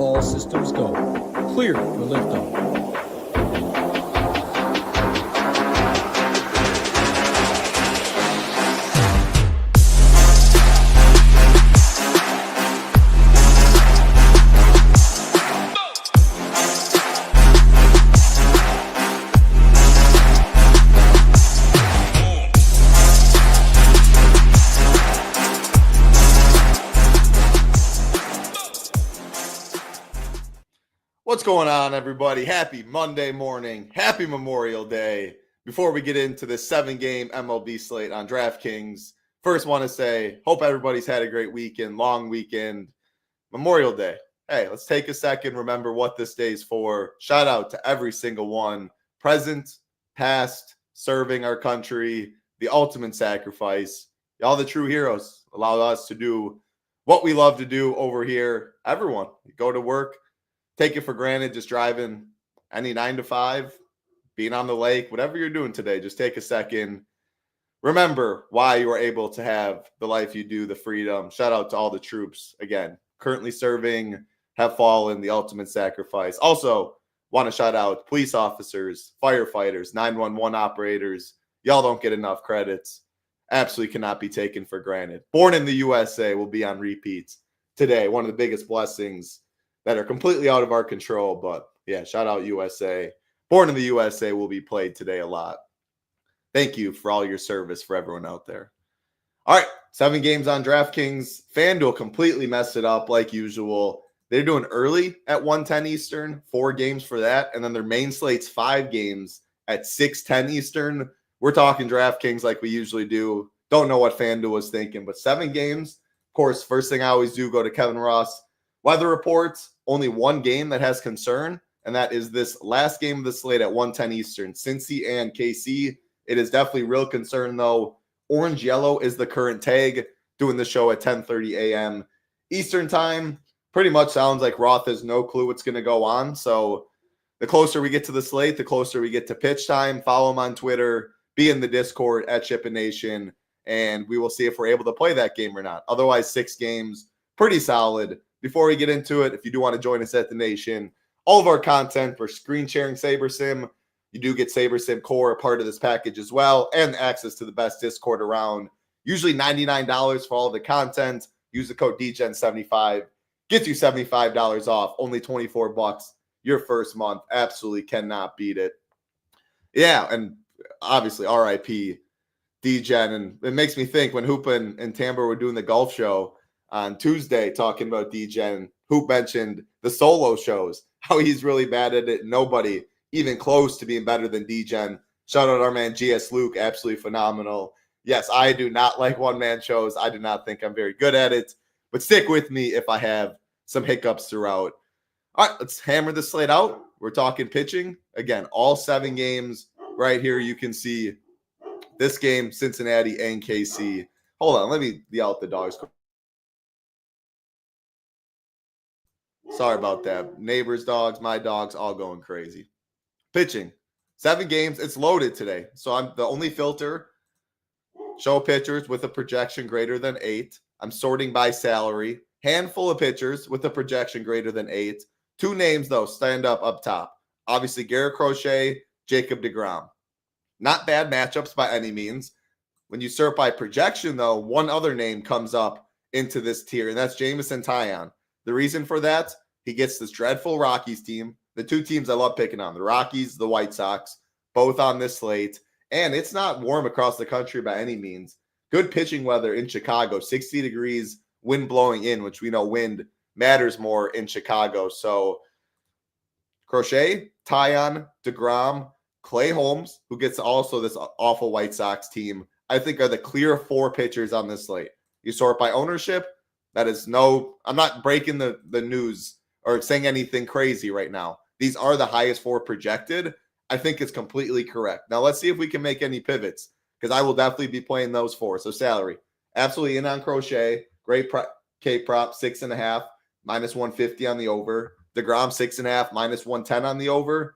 All systems go. Clear for liftoff. What's going on, everybody? Happy Monday morning. Happy Memorial Day. Before we get into this 7-game MLB slate on DraftKings, first want to say, hope everybody's had a great weekend, long weekend, Memorial Day. Hey, let's take a second, remember what this day is for. Shout out to every single one, present, past, serving our country, the ultimate sacrifice. Y'all the true heroes. Allow us to do what we love to do over here. Everyone, go to work. Take it for granted, just driving any 9 to 5, being on the lake, whatever you're doing today, just take a second. Remember why you are able to have the life you do, the freedom. Shout out to all the troops, again, currently serving, have fallen, the ultimate sacrifice. Also, want to shout out police officers, firefighters, 911 operators. Y'all don't get enough credits. Absolutely cannot be taken for granted. Born in the USA will be on repeat today. One of the biggest blessings that are completely out of our control. But yeah, shout out USA. Born in the USA will be played today a lot. Thank you for all your service for everyone out there. All right, 7 games on DraftKings. FanDuel completely messed it up like usual. They're doing early at 1:10 Eastern, 4 games for that. And then their main slate's 5 games at 6:10 Eastern. We're talking DraftKings like we usually do. Don't know what FanDuel was thinking, but 7 games. Of course, first thing I always do, go to Kevin Ross weather reports. Only 1 game that has concern, and that is this last game of the slate at 1:10 Eastern, Cincy and KC. It is definitely real concern, though. Orange-yellow is the current tag, doing the show at 10:30 a.m. Eastern time. Pretty much sounds like Roth has no clue what's going to go on, so the closer we get to the slate, the closer we get to pitch time. Follow him on Twitter, be in the Discord at SHIPIT Nation, and we will see if we're able to play that game or not. Otherwise, 6 games, pretty solid. Before we get into it, if you do want to join us at the Nation, all of our content for screen sharing SaberSim, you do get SaberSim Core, a part of this package as well, and access to the best Discord around. Usually $99 for all of the content. Use the code DGEN75. Gets you $75 off, only $24 your first month. Absolutely cannot beat it. Yeah, and obviously RIP DGen. And it makes me think when Hoop and Tambo were doing the golf show on Tuesday, talking about DGen, Hoop mentioned the solo shows, how he's really bad at it. Nobody even close to being better than DGen. Shout out our man GS Luke, absolutely phenomenal. Yes, I do not like one-man shows. I do not think I'm very good at it, but stick with me if I have some hiccups throughout. All right, let's hammer the slate out. We're talking pitching. Again, all 7 games right here. You can see this game, Cincinnati and KC. Hold on, let me yell at the dogs. Sorry about that. Neighbors' dogs, my dogs, all going crazy. Pitching. 7 games. It's loaded today. So I'm the only filter. Show pitchers with a projection greater than 8. I'm sorting by salary. Handful of pitchers with a projection greater than 8. 2 names, though, stand up top. Obviously, Garrett Crochet, Jacob deGrom. Not bad matchups by any means. When you sort by projection, though, one other name comes up into this tier, and that's Jameson Taillon. The reason for that, he gets this dreadful Rockies team. The 2 teams I love picking on, the Rockies, the White Sox, both on this slate. And it's not warm across the country by any means. Good pitching weather in Chicago, 60 degrees, wind blowing in, which we know wind matters more in Chicago. So Crochet, Taillon, deGrom, Clay Holmes, who gets also this awful White Sox team, I think are the clear 4 pitchers on this slate. You sort by ownership. That is I'm not breaking the news or saying anything crazy right now. These are the highest 4 projected. I think it's completely correct. Now let's see if we can make any pivots, because I will definitely be playing those 4. So salary, absolutely in on Crochet. Great K prop, 6.5, -150 on the over. deGrom, 6.5, -110 on the over.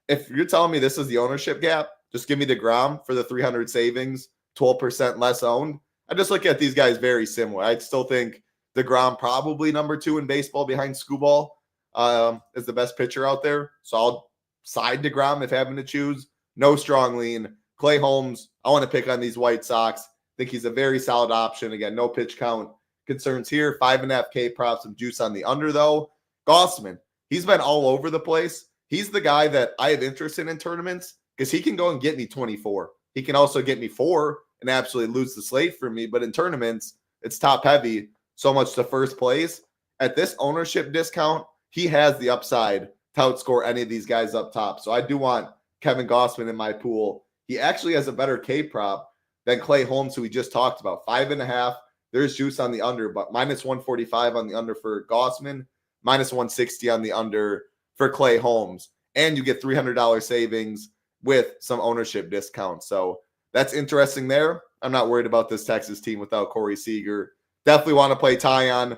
If you're telling me this is the ownership gap, just give me deGrom for the 300 savings, 12% less owned. I just look at these guys very similar. I still think deGrom probably number 2 in baseball behind Skubal. is the best pitcher out there. So I'll side DeGrom if having to choose. No strong lean. Clay Holmes, I want to pick on these White Sox. I think he's a very solid option. Again, no pitch count concerns here. 5.5K props, some juice on the under, though. Gossman, he's been all over the place. He's the guy that I have interest in tournaments because he can go and get me 24. He can also get me 4 and absolutely lose the slate for me. But in tournaments, it's top heavy, so much to first place. At this ownership discount, he has the upside to outscore any of these guys up top. So I do want Kevin Gossman in my pool. He actually has a better K prop than Clay Holmes, who we just talked about. 5.5. There's juice on the under, but minus 145 on the under for Gossman, minus 160 on the under for Clay Holmes. And you get $300 savings with some ownership discount. So that's interesting there. I'm not worried about this Texas team without Corey Seager. Definitely want to play Tyon.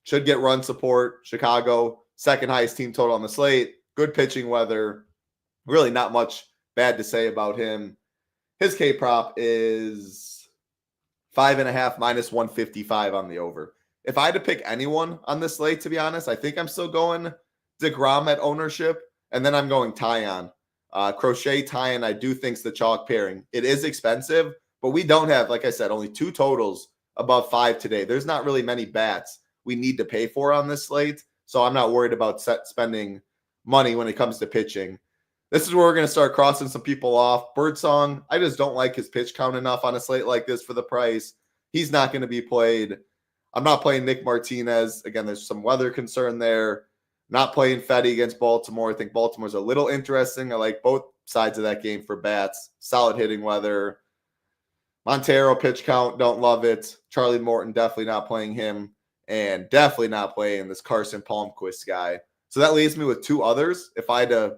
Should get run support. Chicago, second highest team total on the slate. Good pitching weather. Really not much bad to say about him. His K prop is 5.5 minus 155 on the over. If I had to pick anyone on this slate, to be honest, I think I'm still going DeGrom at ownership, and then I'm going Tyon. Crochet Tyon, I do think is the chalk pairing. It is expensive, but we don't have, like I said, only 2 totals above 5 today. There's not really many bats we need to pay for on this slate, so I'm not worried about spending money when it comes to pitching. This is where we're going to start crossing some people off. Birdsong, I just don't like his pitch count enough on a slate like this for the price. He's not going to be played. I'm not playing Nick Martinez. Again, there's some weather concern there. Not playing Fetty against Baltimore. I think Baltimore's a little interesting. I like both sides of that game for bats. Solid hitting weather. Montero pitch count, don't love it. Charlie Morton, definitely not playing him. And definitely not playing this Carson Palmquist guy. So that leaves me with 2 others. If I had to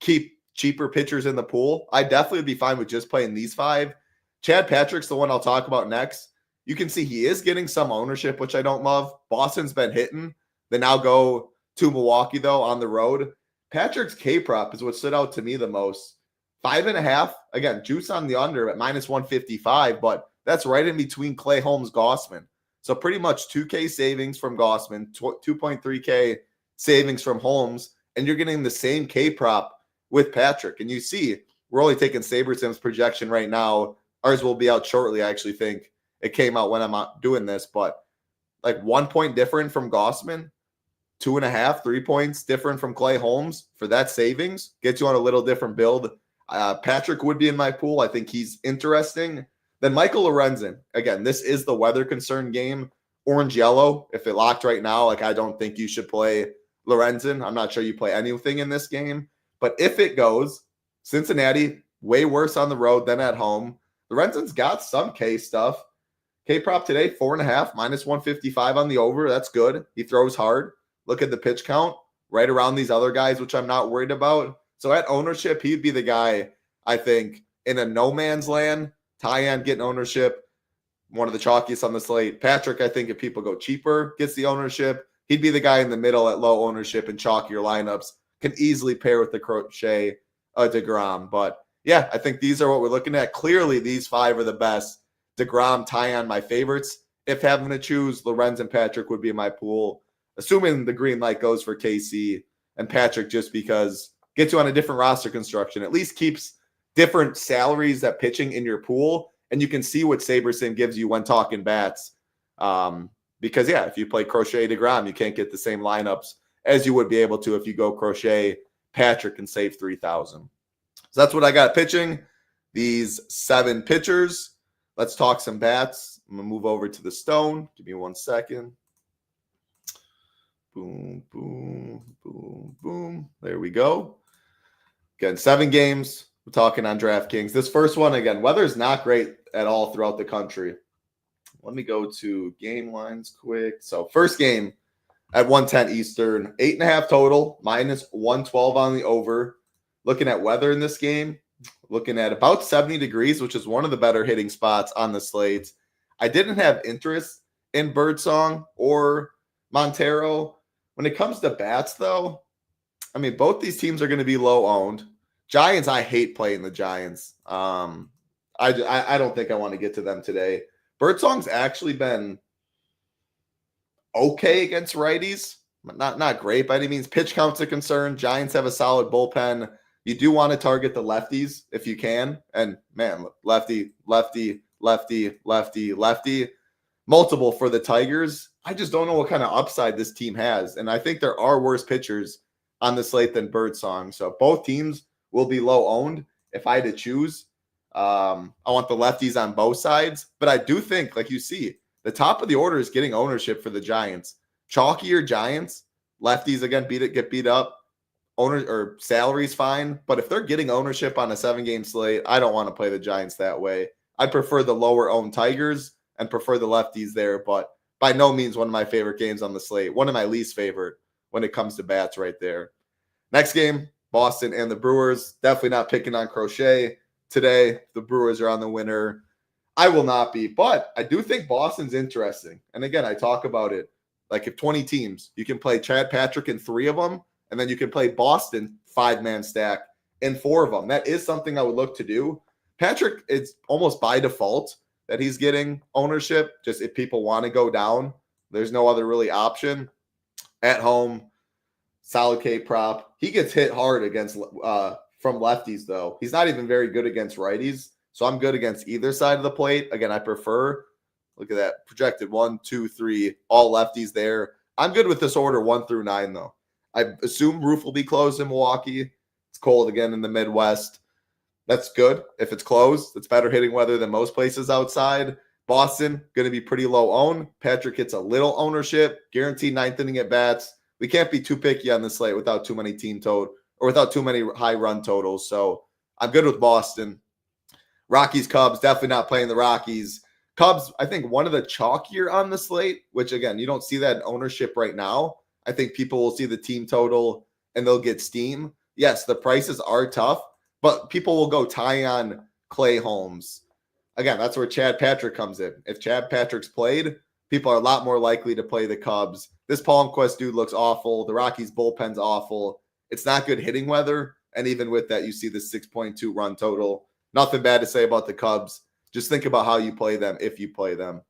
keep cheaper pitchers in the pool, I definitely would be fine with just playing these 5. Chad Patrick's the one I'll talk about next. You can see he is getting some ownership, which I don't love. Boston's been hitting. They now go to Milwaukee, though, on the road. Patrick's K prop is what stood out to me the most. 5.5. Again, juice on the under at minus 155, but that's right in between Clay Holmes, Gossman. So pretty much 2K savings from Gossman, 2.3K savings from Holmes, and you're getting the same K prop with Patrick. And you see, we're only taking SaberSim's projection right now. Ours will be out shortly. I actually think it came out when I'm out doing this, but like 1 point different from Gossman, 2.5, 3 points different from Clay Holmes for that savings. Gets you on a little different build. Patrick would be in my pool. I think he's interesting. Then Michael Lorenzen. Again, this is the weather concern game. Orange-yellow. If it locked right now, like I don't think you should play Lorenzen. I'm not sure you play anything in this game. But if it goes, Cincinnati, way worse on the road than at home. Lorenzen's got some K stuff. K prop today, 4.5, minus 155 on the over. That's good. He throws hard. Look at the pitch count right around these other guys, which I'm not worried about. So at ownership, he'd be the guy, I think, in a no man's land. Tyon getting ownership, one of the chalkiest on the slate. Patrick, I think if people go cheaper, gets the ownership. He'd be the guy in the middle at low ownership and chalkier lineups. Can easily pair with the Crochet DeGrom. But yeah, I think these are what we're looking at. Clearly, these 5 are the best. DeGrom, Tyon, my favorites. If having to choose, Lorenz and Patrick would be in my pool. Assuming the green light goes for KC and Patrick, just because gets you on a different roster construction, at least keeps different salaries that pitching in your pool, and you can see what SaberSim gives you when talking bats. Because yeah, if you play Crochet DeGrom, you can't get the same lineups as you would be able to if you go Crochet Patrick and save 3,000. So that's what I got pitching. These 7 pitchers. Let's talk some bats. I'm gonna move over to the stone. Give me 1 second. Boom, boom, boom, boom. There we go. Again, 7 games. We're talking on DraftKings. This first one, again, weather is not great at all throughout the country. Let me go to game lines quick. So first game at 1:10 Eastern, 8.5 total, minus 112 on the over. Looking at weather in this game, looking at about 70 degrees, which is one of the better hitting spots on the slate. I didn't have interest in Birdsong or Montero. When it comes to bats, though, I mean, both these teams are going to be low owned. Giants, I hate playing the Giants. I don't think I want to get to them today. Birdsong's actually been okay against righties. not great by any means. Pitch count's a concern. Giants have a solid bullpen. You do want to target the lefties if you can. And man, lefty, lefty, lefty, lefty, lefty. Multiple for the Tigers. I just don't know what kind of upside this team has. And I think there are worse pitchers on the slate than Birdsong. So both teams will be low owned. If I had to choose, I want the lefties on both sides. But I do think, like you see, the top of the order is getting ownership for the Giants. Chalkier Giants, lefties again get beat up. Owner or salary's fine, but if they're getting ownership on a 7-game slate, I don't want to play the Giants that way. I prefer the lower owned Tigers and prefer the lefties there, but by no means one of my favorite games on the slate. One of my least favorite when it comes to bats right there. Next game, Boston and the Brewers. Definitely not picking on Crochet today. The Brewers are on the winner. I will not be, but I do think Boston's interesting. And again, I talk about it. Like if 20 teams, you can play Chad Patrick in 3 of them, and then you can play Boston 5-man stack in 4 of them. That is something I would look to do. Patrick, it's almost by default that he's getting ownership. Just if people want to go down, there's no other really option. At home, solid K prop. He gets hit hard against from lefties, though. He's not even very good against righties. So I'm good against either side of the plate. Again, I prefer, look at that, projected 1, 2, 3, all lefties there. I'm good with this order 1 through 9, though. I assume roof will be closed in Milwaukee. It's cold again in the Midwest. That's good. If it's closed, it's better hitting weather than most places outside. Boston, going to be pretty low owned. Patrick gets a little ownership, guaranteed 9th inning at bats. We can't be too picky on this slate without too many without too many high run totals. So I'm good with Boston. Rockies, Cubs, definitely not playing the Rockies. Cubs, I think one of the chalkier on the slate, which again, you don't see that in ownership right now. I think people will see the team total and they'll get steam. Yes, the prices are tough, but people will go Tyon, Clay Holmes. Again, that's where Chad Patrick comes in. If Chad Patrick's played, people are a lot more likely to play the Cubs. This Palmquist dude looks awful. The Rockies bullpen's awful. It's not good hitting weather. And even with that, you see the 6.2 run total. Nothing bad to say about the Cubs. Just think about how you play them if you play them.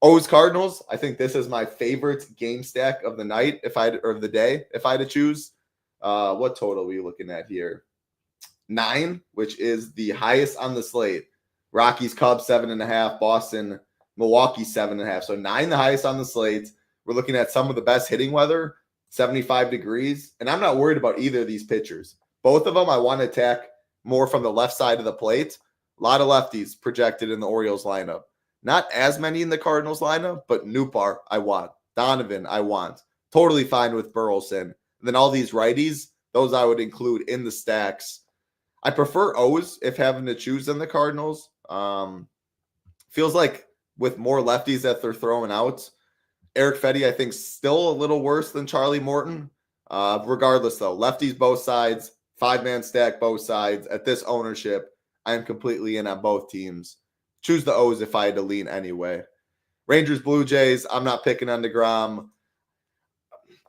O's Cardinals, I think this is my favorite game stack of the night or the day if I had to choose. What total are we looking at here? 9, which is the highest on the slate. Rockies, Cubs 7.5, Boston, Milwaukee 7.5. So 9 the highest on the slate. We're looking at some of the best hitting weather, 75 degrees. And I'm not worried about either of these pitchers. Both of them I want to attack more from the left side of the plate. A lot of lefties projected in the Orioles lineup. Not as many in the Cardinals lineup, but Newbar I want. Donovan I want. Totally fine with Burleson. And then all these righties, those I would include in the stacks. I prefer O's if having to choose than the Cardinals. Feels like with more lefties that they're throwing out. Eric Fetty, I think, still a little worse than Charlie Morton. Regardless, though, lefties both sides, 5-man stack both sides. At this ownership, I am completely in on both teams. Choose the O's if I had to lean anyway. Rangers, Blue Jays, I'm not picking on DeGrom.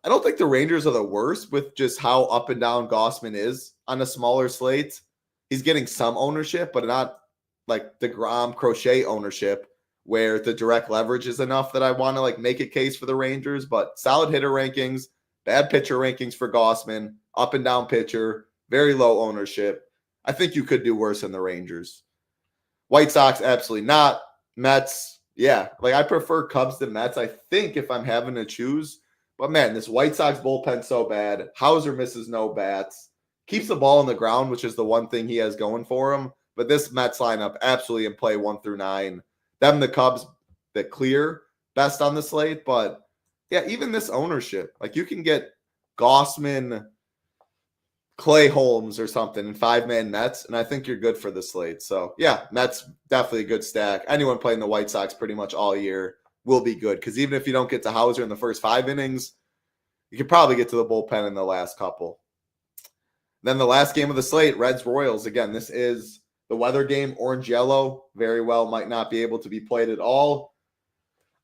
I don't think the Rangers are the worst with just how up and down Gausman is on a smaller slate. He's getting some ownership, but not like DeGrom Crochet ownership where the direct leverage is enough that I want to like make a case for the Rangers. But solid hitter rankings, bad pitcher rankings for Gausman, up and down pitcher, very low ownership. I think you could do worse than the Rangers. White Sox, absolutely not. Mets, yeah. Like I prefer Cubs to Mets, I think, if I'm having to choose. But man, this White Sox bullpen so bad. Hauser misses no bats. Keeps the ball on the ground, which is the one thing he has going for him. But this Mets lineup, absolutely in play 1 through 9. Them, the Cubs, the clear best on the slate. But yeah, even this ownership. Like you can get Gausman, Clay Holmes or something in 5-man Mets, and I think you're good for the slate. So yeah, Mets definitely a good stack. Anyone playing the White Sox pretty much all year will be good because even if you don't get to Hauser in the first 5 innings, you could probably get to the bullpen in the last couple. Then the last game of the slate, Reds Royals. Again, this is the weather game, orange-yellow. Very well might not be able to be played at all.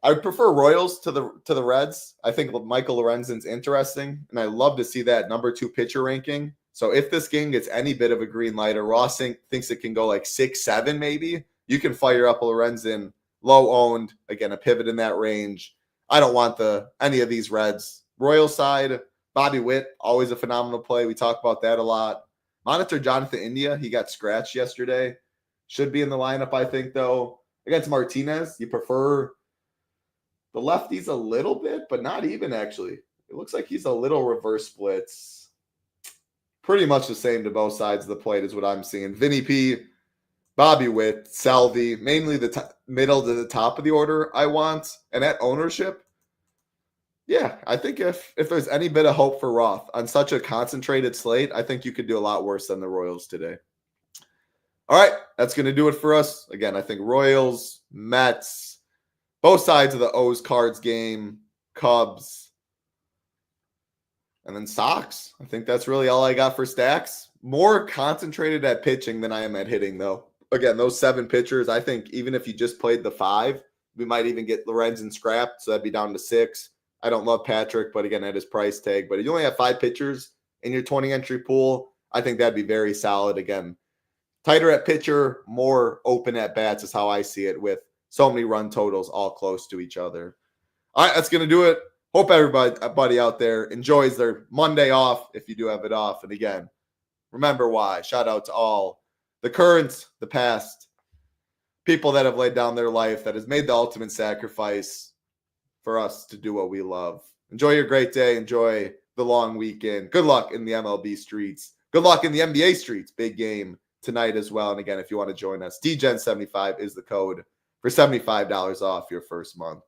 I would prefer Royals to the Reds. I think Michael Lorenzen's interesting, and I love to see that number 2 pitcher ranking. So if this game gets any bit of a green light, or Ross thinks it can go like 6-7 maybe, you can fire up a Lorenzen, low owned, again, a pivot in that range. I don't want any of these Reds Royal side, Bobby Witt, always a phenomenal play. We talk about that a lot. Monitor Jonathan India. He got scratched yesterday. Should be in the lineup, I think, though. Against Martinez, you prefer the lefties a little bit, but not even, actually. It looks like he's a little reverse splits. Pretty much the same to both sides of the plate is what I'm seeing. Vinny P, Bobby Witt, Salvi, mainly the middle to the top of the order I want. And at ownership, yeah, I think if there's any bit of hope for Roth on such a concentrated slate, I think you could do a lot worse than the Royals today. All right, that's going to do it for us. Again, I think Royals, Mets, both sides of the O's Cards game, Cubs, and then Sox. I think that's really all I got for stacks. More concentrated at pitching than I am at hitting, though. Again, those 7 pitchers, I think even if you just played the 5, we might even get Lorenzen scrapped, so that'd be down to 6. I don't love Patrick, but again, at his price tag. But if you only have 5 pitchers in your 20-entry pool, I think that'd be very solid. Again, tighter at pitcher, more open at bats is how I see it, with so many run totals all close to each other. All right, that's going to do it. Hope everybody out there enjoys their Monday off, if you do have it off. And again, remember why. Shout out to all the current, the past, people that have laid down their life, that has made the ultimate sacrifice for us to do what we love. Enjoy your great day. Enjoy the long weekend. Good luck in the MLB streets. Good luck in the NBA streets. Big game tonight as well. And again, if you want to join us, DGen75 is the code for $75 off your first month.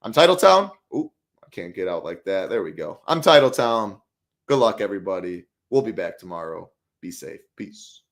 I'm Titletown. Ooh, I can't get out like that. There we go. I'm Titletown. Good luck, everybody. We'll be back tomorrow. Be safe. Peace.